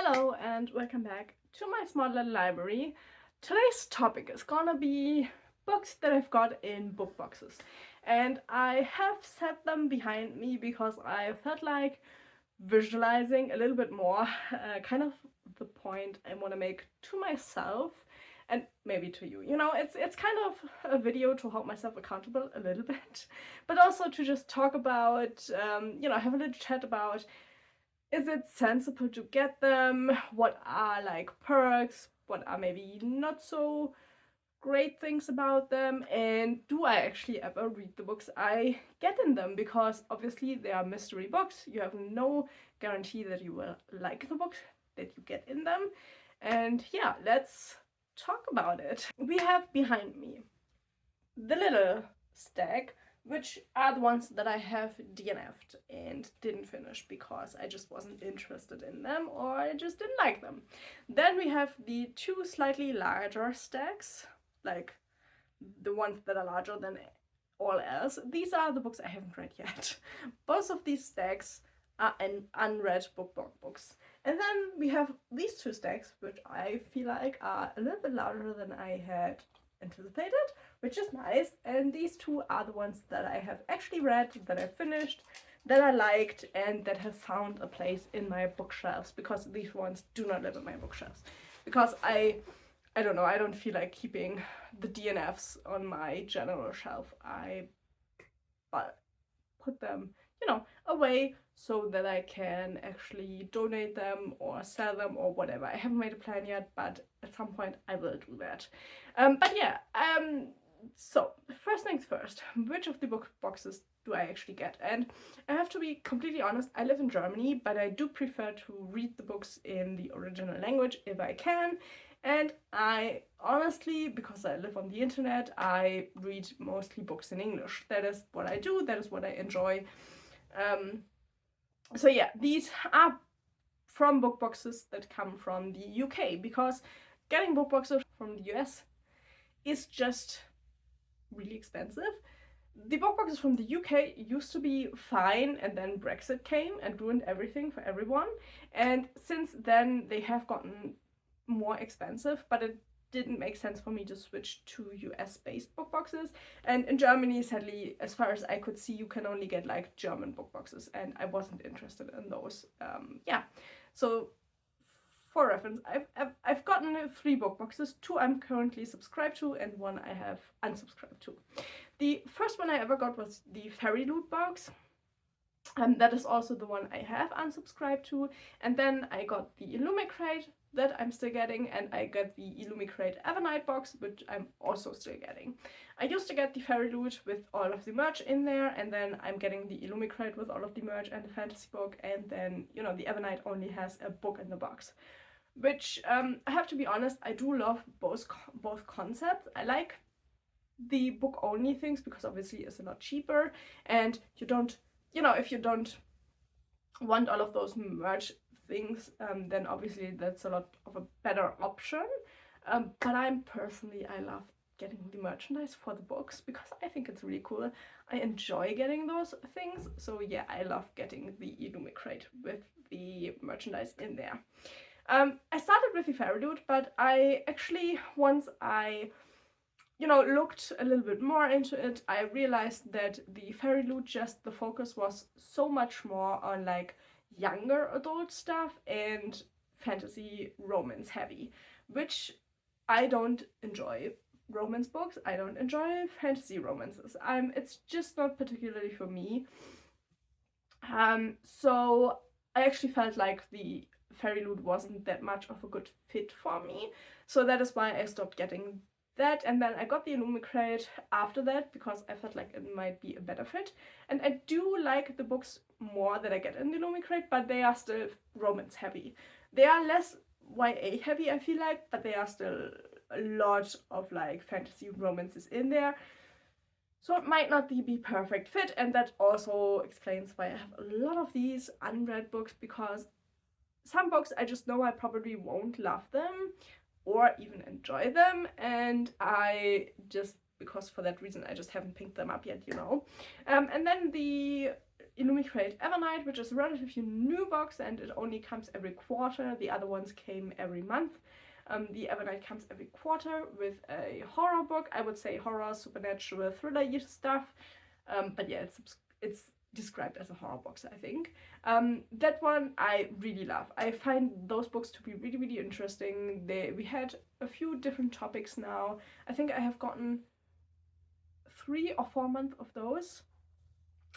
Hello and welcome back to my small little library. Today's topic is gonna be books that I've got in book boxes. And I have set them behind me because I felt like visualizing a little bit more kind of the point I want to make to myself and maybe to you. You know, it's kind of a video to hold myself accountable a little bit, but also to just talk about, have a little chat about, is it sensible to get them? What are like perks? What are maybe not so great things about them? And do I actually ever read the books I get in them? Because obviously they are mystery books. You have no guarantee that you will like the books that you get in them. And yeah, let's talk about it. We have behind me the little stack, which are the ones that I have DNF'd and didn't finish because I just wasn't interested in them or I just didn't like them. Then we have the two slightly larger stacks, like the ones that are larger than all else. These are the books I haven't read yet. Both of these stacks are unread books. And then we have these two stacks, which I feel like are a little bit larger than I had anticipated, which is nice. And these two are the ones that I have actually read, that I finished, that I liked, and that have found a place in my bookshelves, because these ones do not live in my bookshelves. Because I don't know, I don't feel like keeping the DNFs on my general shelf. I put them, away so that I can actually donate them or sell them or whatever. I haven't made a plan yet, but at some point I will do that. So first things first, which of the book boxes do I actually get? And I have to be completely honest, I live in Germany, but I do prefer to read the books in the original language if I can. And I honestly, because I live on the internet, I read mostly books in English. That is what I do, that is what I enjoy. So yeah, these are from book boxes that come from the UK, because getting book boxes from the US is just really expensive. The book boxes from the UK used to be fine, and then Brexit came and ruined everything for everyone. And since then they have gotten more expensive, but it didn't make sense for me to switch to US-based book boxes. And in Germany, sadly, as far as I could see, you can only get like German book boxes, and I wasn't interested in those. So for reference, I've gotten 3 book boxes. 2 I'm currently subscribed to, and 1 I have unsubscribed to. The first one I ever got was the fairyloot box. That is also the one I have unsubscribed to. And then I got the illumicrate that I'm still getting, and I got the illumicrate Evernight box, which I'm also still getting. I used to get the fairyloot with all of the merch in there, and then I'm getting the illumicrate with all of the merch and the fantasy book, and then, the Evernight only has a book in the box. Which, I have to be honest, I do love both concepts. I like the book only things because obviously it's a lot cheaper, and you don't, if you don't want all of those merch things, then obviously that's a lot of a better option. But I love getting the merchandise for the books because I think it's really cool. I enjoy getting those things. So yeah, I love getting the illumicrate with the merchandise in there. I started with the fairyloot, but I actually, once I looked a little bit more into it, I realized that the fairyloot, just the focus was so much more on like younger adult stuff and fantasy romance heavy, which I don't enjoy. Romance books, I don't enjoy fantasy romances. It's just not particularly for me. So I actually felt like the fairyloot wasn't that much of a good fit for me. So that is why I stopped getting that, and then I got the illumicrate after that because I felt like it might be a better fit. And I do like the books more that I get in the illumicrate, but they are still romance heavy. They are less YA heavy, I feel like, but they are still a lot of like fantasy romances in there. So it might not be perfect fit, and that also explains why I have a lot of these unread books, because some books I just know I probably won't love them or even enjoy them, and because for that reason I just haven't picked them up yet, And then the illumicrate Evernight, which is a relatively new box and it only comes every quarter. The other ones came every month. The Evernight comes every quarter with a horror book. I would say horror, supernatural, thriller stuff. But yeah, it's described as a horror box, I think. That one I really love. I find those books to be really, really interesting. We had a few different topics now. I think I have gotten 3 or 4 months of those.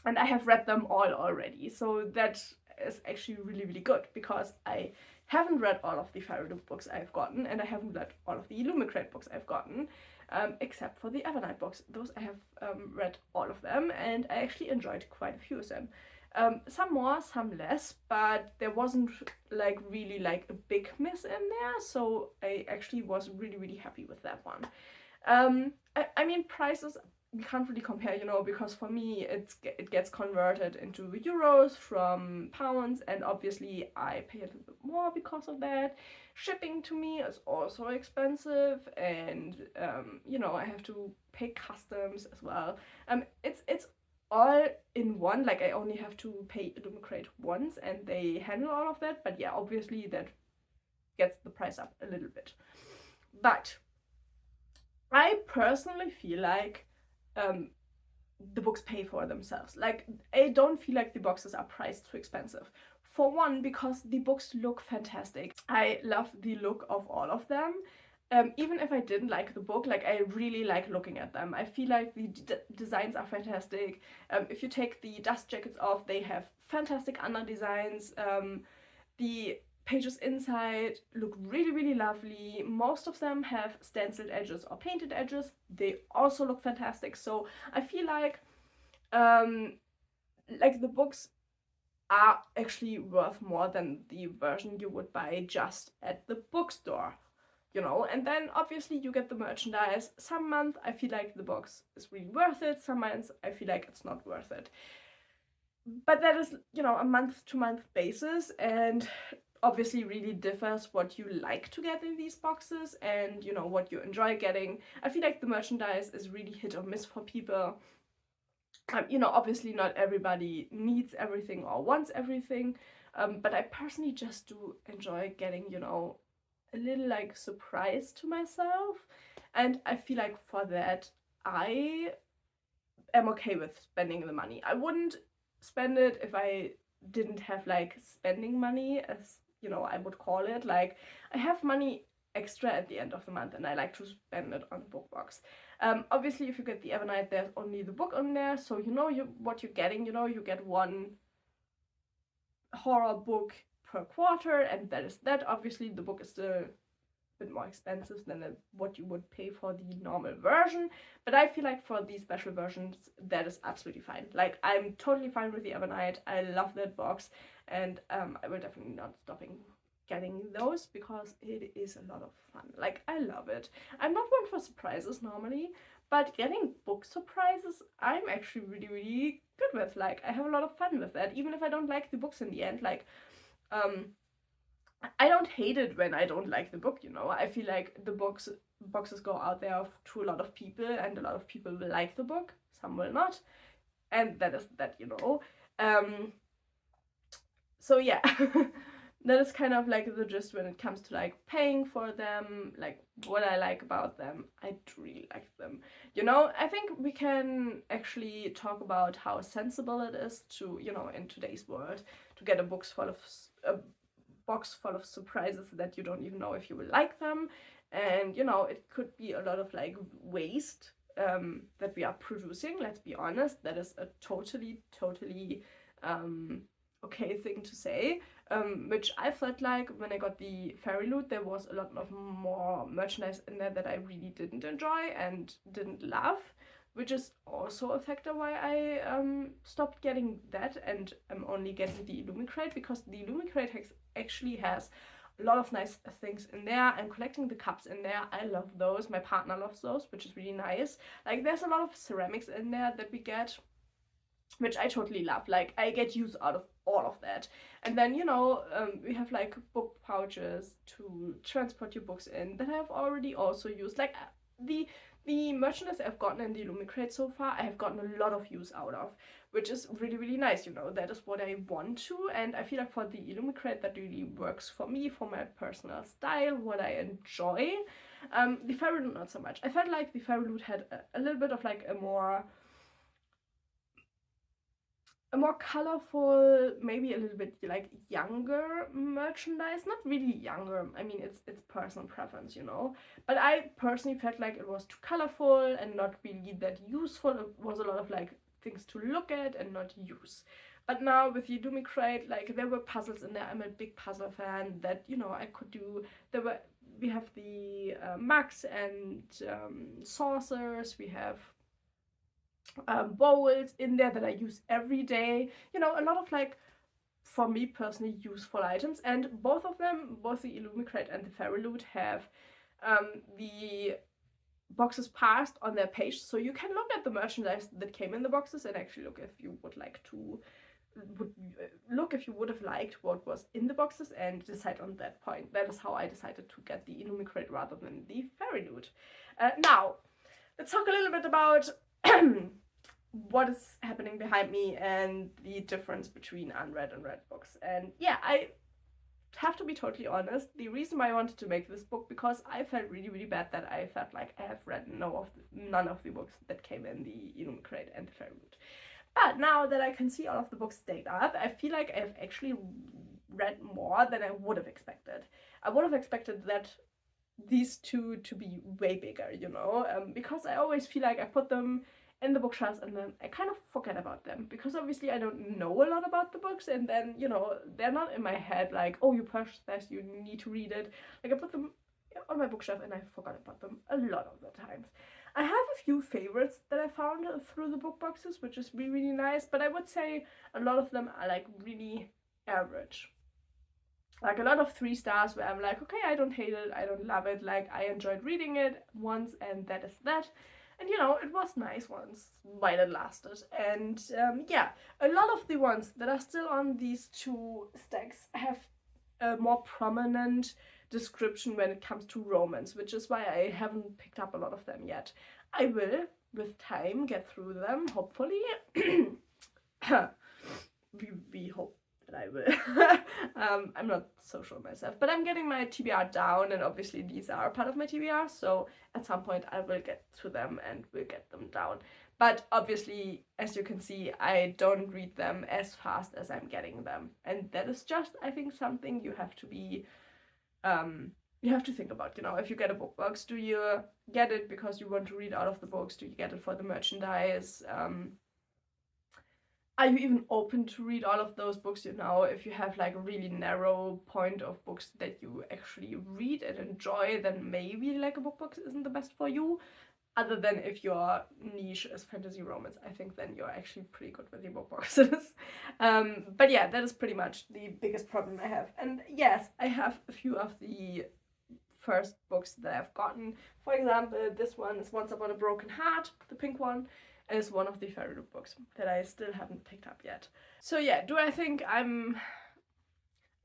And I have read them all already. So that is actually really, really good because I haven't read all of the fairyloot books I've gotten, and I haven't read all of the illumicrate books I've gotten, except for the Evernight books. Those I have read all of them, and I actually enjoyed quite a few of them. Some more, some less, but there wasn't like really like a big miss in there, so I actually was really, really happy with that one. I mean, prices we can't really compare, you know, because for me it gets converted into euros from pounds, and obviously I pay a little bit more because of that. Shipping to me is also expensive, and you know, I have to pay customs as well. It's all in one, like I only have to pay illumicrate once and they handle all of that, but yeah, obviously that gets the price up a little bit. But I personally feel like the books pay for themselves. Like, I don't feel like the boxes are priced too expensive. For one, because the books look fantastic. I love the look of all of them. Even if I didn't like the book, like I really like looking at them. I feel like the designs are fantastic. If you take the dust jackets off, they have fantastic under designs. The pages inside look really, really lovely. Most of them have stenciled edges or painted edges. They also look fantastic. So I feel like the books are actually worth more than the version you would buy just at the bookstore, you know. And then obviously you get the merchandise. Some month I feel like the box is really worth it. Some months I feel like it's not worth it. But that is, you know, a month-to-month basis, and obviously really differs what you like to get in these boxes and, you know, what you enjoy getting. I feel like the merchandise is really hit or miss for people. You know, obviously not everybody needs everything or wants everything, but I personally just do enjoy getting, you know, a little like surprise to myself, and I feel like for that I am okay with spending the money. I wouldn't spend it if I didn't have like spending money, as you know, I would call it. Like, I have money extra at the end of the month and I like to spend it on the book box. Obviously if you get the Evernight, there's only the book on there, so you know what you're getting. You know, you get one horror book per quarter, and that is that. Obviously the book is still a bit more expensive than what you would pay for the normal version, but I feel like for these special versions that is absolutely fine. Like, I'm totally fine with the Evernight. I love that box, and I will definitely not stopping getting those because it is a lot of fun. Like, I love it. I'm not one for surprises normally, but getting book surprises I'm actually really, really good with. Like, I have a lot of fun with that, even if I don't like the books in the end. Like, I don't hate it when I don't like the book, you know. I feel like the boxes go out there to a lot of people, and a lot of people will like the book, some will not, and that is that, you know. So yeah, that is kind of like the gist when it comes to like paying for them, like what I like about them. I do really like them, you know. I think we can actually talk about how sensible it is to, you know, in today's world, to get a box full of surprises that you don't even know if you will like them. And, you know, it could be a lot of like waste that we are producing. Let's be honest, that is a totally okay thing to say, which I felt like when I got the fairyloot, there was a lot of more merchandise in there that I really didn't enjoy and didn't love, which is also a factor why I stopped getting that and I'm only getting the illumicrate, because the illumicrate actually has a lot of nice things in there. I'm collecting the cups in there. I love those. My partner loves those, which is really nice. Like, there's a lot of ceramics in there that we get, which I totally love. Like, I get use out of all of that. And then, you know, we have like book pouches to transport your books in that I've already also used. Like, the The merchandise I've gotten in the illumicrate so far, I have gotten a lot of use out of, which is really, really nice, you know. That is what I want to, and I feel like for the illumicrate that really works for me, for my personal style, what I enjoy. The fairyloot not so much. I felt like the fairyloot had a little bit of like a more colorful, maybe a little bit like younger merchandise. Not really younger, I mean it's personal preference, you know. But I personally felt like it was too colorful and not really that useful. It was a lot of like things to look at and not use. But now with illumicrate, like there were puzzles in there. I'm a big puzzle fan that, you know, I could do. We have the mugs and saucers, we have bowls in there that I use every day. You know, a lot of like, for me personally, useful items. And both of them, both the illumicrate and the fairyloot, have the boxes passed on their page, so you can look at the merchandise that came in the boxes and actually look if you would like to if you would have liked what was in the boxes and decide on that point. That is how I decided to get the illumicrate rather than the fairyloot. Now let's talk a little bit about what is happening behind me and the difference between unread and read books. And yeah, I have to be totally honest, the reason why I wanted to make this book, because I felt really, really bad that I felt like I have read none of the books that came in the illumicrate and the fairyloot. But now that I can see all of the books stacked up, I feel like I've actually read more than I would have expected. I would have expected that these two to be way bigger, you know, because I always feel like I put them in the bookshelves and then I kind of forget about them, because obviously I don't know a lot about the books, and then, you know, they're not in my head like, oh, you purchased this, you need to read it. Like I put them on my bookshelf and I forgot about them a lot of the times. I have a few favorites that I found through the book boxes, which is really, really nice, but I would say a lot of them are like really average. Like a lot of 3 stars where I'm like, okay, I don't hate it, I don't love it, like I enjoyed reading it once and that is that. And you know, it was nice once while it lasted. And yeah, a lot of the ones that are still on these 2 stacks have a more prominent description when it comes to romance, which is why I haven't picked up a lot of them yet. I will, with time, get through them, hopefully. we hope that I will. I'm not so sure myself, but I'm getting my TBR down, and obviously these are part of my TBR, so at some point I will get to them and will get them down. But obviously, as you can see, I don't read them as fast as I'm getting them, and that is just, I think, something you have to be you have to think about. You know, if you get a book box, do you get it because you want to read out of the books? Do you get it for the merchandise? Are you even open to read all of those books? You know, if you have like a really narrow point of books that you actually read and enjoy, then maybe like a book box isn't the best for you. Other than if your niche is fantasy romance, I think then you're actually pretty good with your book boxes. But yeah, that is pretty much the biggest problem I have. And yes, I have a few of the first books that I've gotten. For example, this one is Once Upon a Broken Heart, the pink one, is one of the fairyloot books that I still haven't picked up yet. So yeah, do I think I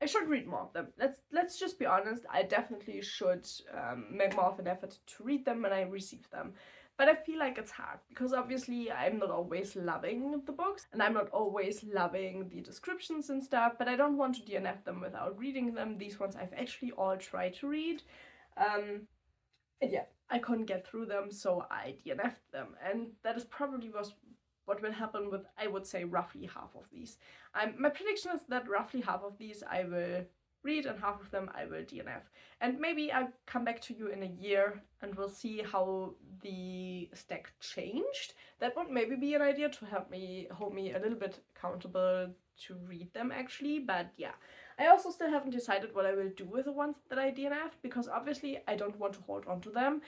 should read more of them? Let's just be honest, I definitely should make more of an effort to read them when I receive them. But I feel like it's hard, because obviously I'm not always loving the books, and I'm not always loving the descriptions and stuff, but I don't want to DNF them without reading them. These ones I've actually all tried to read. And yeah, I couldn't get through them, so I DNF'd them. And that is probably what will happen with, I would say, roughly half of these. My prediction is that roughly half of these I will read and half of them I will DNF. And maybe I'll come back to you in a year and we'll see how the stack changed. That would maybe be an idea to help me hold me a little bit accountable to read them actually. But yeah, I also still haven't decided what I will do with the ones that I DNF'd, because obviously I don't want to hold on to them.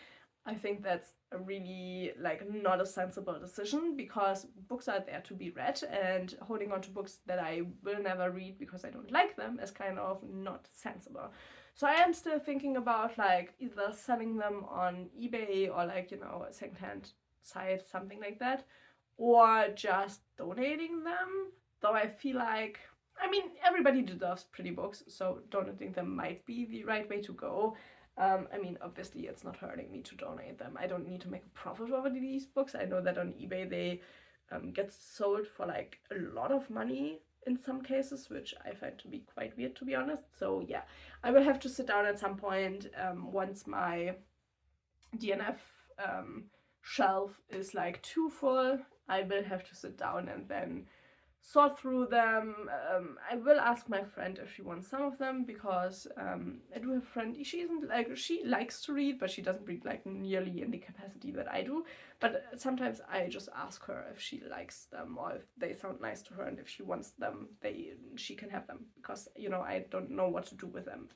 I think that's a really, like, not a sensible decision, because books are there to be read, and holding on to books that I will never read because I don't like them is kind of not sensible. So I am still thinking about, like, either selling them on eBay or, like, you know, a secondhand site, something like that, or just donating them. Though I feel like, I mean, everybody deserves pretty books, so donating them might be the right way to go. I mean, obviously it's not hurting me to donate them. I don't need to make a profit over these books. I know that on eBay they get sold for like a lot of money in some cases, which I find to be quite weird, to be honest. So yeah, I will have to sit down at some point once my DNF shelf is like too full. I will have to sit down and then sort through them. I will ask my friend if she wants some of them, because I do have a friend, she likes to read, but she doesn't read like nearly in the capacity that I do. But sometimes I just ask her if she likes them or if they sound nice to her, and if she wants them, she can have them, because you know, I don't know what to do with them.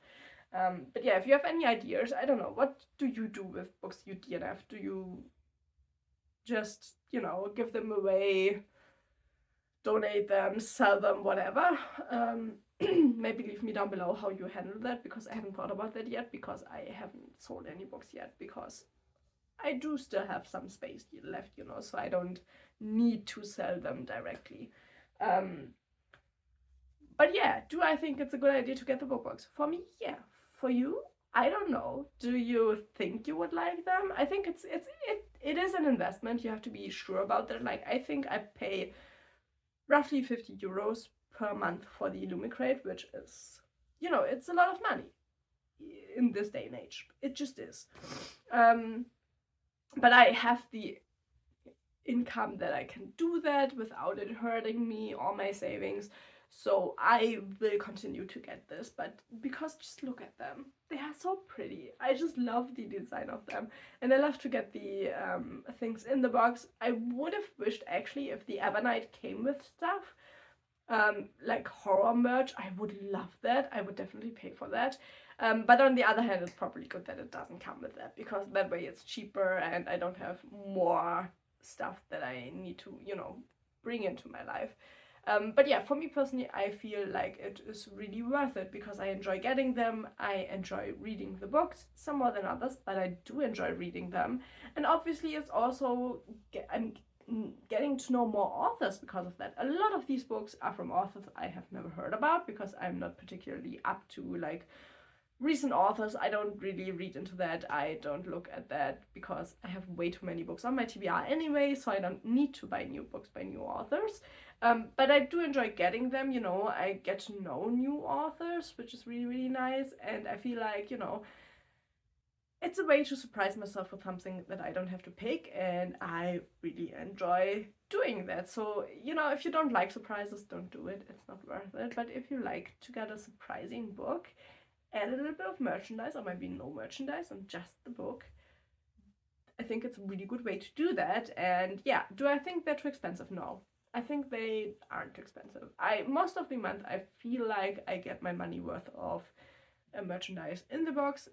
But yeah, if you have any ideas, I don't know, what do you do with books you DNF? Do you just, you know, give them away, donate them, sell them, whatever? Maybe leave me down below how you handle that, because I haven't thought about that yet, because I haven't sold any books yet, because I do still have some space left, you know, so I don't need to sell them directly. But yeah, do I think it's a good idea to get the book box? For me, yeah. For you, I don't know. Do you think you would like them? I think it is an investment. You have to be sure about that. Like, I think I pay roughly 50 euros per month for the illumicrate, which is, you know, it's a lot of money in this day and age. It just is. But I have the income that I can do that without it hurting me or my savings. So I will continue to get this, but because just look at them. They are so pretty. I just love the design of them. And I love to get the things in the box. I would have wished actually if the Evernight came with stuff, like horror merch. I would love that. I would definitely pay for that. But on the other hand, it's probably good that it doesn't come with that, because that way it's cheaper and I don't have more stuff that I need to, you know, bring into my life. But yeah, for me personally, I feel like it is really worth it, because I enjoy getting them. I enjoy reading the books, some more than others, but I do enjoy reading them. And obviously it's also, I'm getting to know more authors because of that. A lot of these books are from authors I have never heard about, because I'm not particularly up to like recent authors. I don't really read into that. I don't look at that, because I have way too many books on my TBR anyway, so I don't need to buy new books by new authors. But I do enjoy getting them, you know. I get to know new authors, which is really, really nice, and I feel like, you know, it's a way to surprise myself with something that I don't have to pick, and I really enjoy doing that. So, you know, if you don't like surprises, don't do it. It's not worth it. But if you like to get a surprising book, add a little bit of merchandise, or maybe no merchandise and just the book, I think it's a really good way to do that. And yeah, do I think they're too expensive? No. I think they aren't expensive. Most of the month I feel like I get my money worth of merchandise in the box.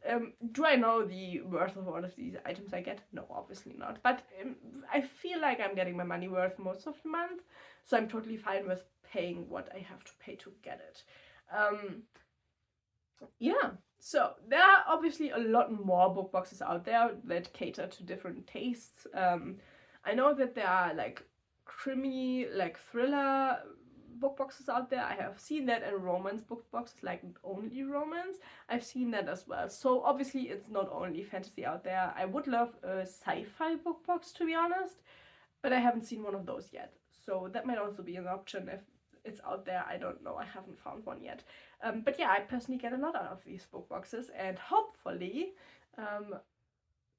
Do I know the worth of all of these items I get? No, obviously not. But I feel like I'm getting my money worth most of the month, so I'm totally fine with paying what I have to pay to get it. Yeah, so there are obviously a lot more book boxes out there that cater to different tastes. I know that there are like crimi, like thriller book boxes out there. I have seen that, and romance book boxes, like only romance. I've seen that as well. So obviously it's not only fantasy out there. I would love a sci-fi book box, to be honest, but I haven't seen one of those yet. So that might also be an option if it's out there. I don't know. I haven't found one yet. But yeah, I personally get a lot out of these book boxes, and hopefully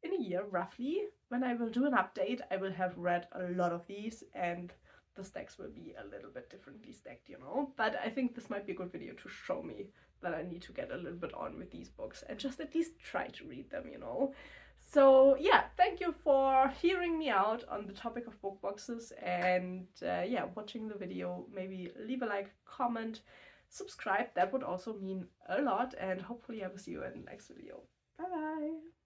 in a year roughly, when I will do an update, I will have read a lot of these, and the stacks will be a little bit differently stacked, you know. But I think this might be a good video to show me that I need to get a little bit on with these books and just at least try to read them, you know. So yeah, thank you for hearing me out on the topic of book boxes, and yeah, watching the video. Maybe leave a like, comment, subscribe. That would also mean a lot, and hopefully I will see you in the next video. Bye bye!